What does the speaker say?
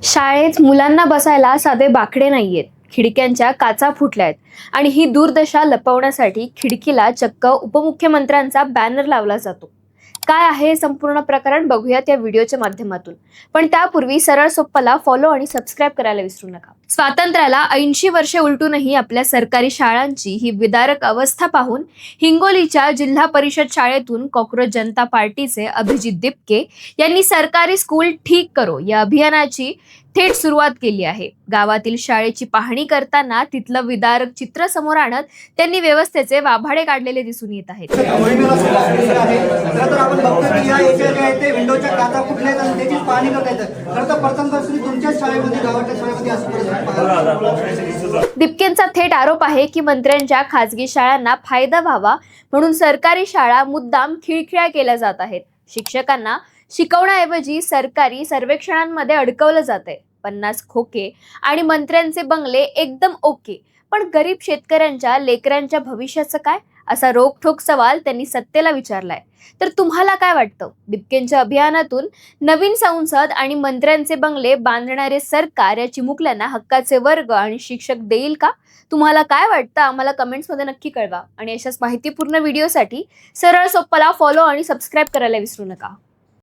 शाळेत मुलांना बसायला साधे बाकडे नाहीयेत, खिडक्यांच्या काचा फुटल्यात आणि ही दुर्दशा लपवण्यासाठी खिडकीला चक्क उपमुख्यमंत्र्यांचा बॅनर लावला जातो। काय आहे हे संपूर्ण प्रकरण बघूयात या व्हिडिओच्या माध्यमातून। पण त्यापूर्वी सरळ सोप्पाला फॉलो आणि सबस्क्राइब करायला विसरू नका। स्वातंत्र्याला 80 वर्षे उलटूनही आपल्या सरकारी शाळांची ही विदारक अवस्था पाहून हिंगोलीच्या जिल्हा परिषद शाळेतून कॉक्रोच जनता पार्टीचे अभिजित दिपके यांनी सरकारी स्कूल ठीक करो या अभियानाची थेट सुरुवात केली आहे। गावातील शाळेची पाहणी करताना तिथलं विदारक चित्र समोर आणत त्यांनी व्यवस्थेचे वाभाडे काढलेले दिसून येत आहेत। दिपकेंचा थेट आरोप आहे की मंत्र्यांच्या खासगी शाळांना फायदा व्हावा म्हणून सरकारी शाळा मुद्दाम खिळखिळा केल्या जात आहेत। शिक्षकांना शिकवण्याऐवजी सरकारी सर्वेक्षणांमध्ये अडकवलं जातंय। 50 खोके आणि मंत्र्यांचे बंगले एकदम ओके, पण गरीब शेतकऱ्यांच्या लेकरांच्या भविष्याचं काय, असा रोखठोक सवाल त्यांनी सत्तेला विचारलाय। तर तुम्हाला काय वाटतं? दिपकेंच्या अभियानातून नवीन संसद आणि मंत्र्यांचे बंगले बांधणारे सरकार या चिमुकल्यांना हक्काचे वर्ग आणि शिक्षक देईल का? तुम्हाला काय वाटतं आम्हाला कमेंट्समध्ये नक्की कळवा। आणि अशाच माहितीपूर्ण व्हिडिओसाठी सरळ सोप्पाला फॉलो आणि सबस्क्राइब करायला विसरू नका।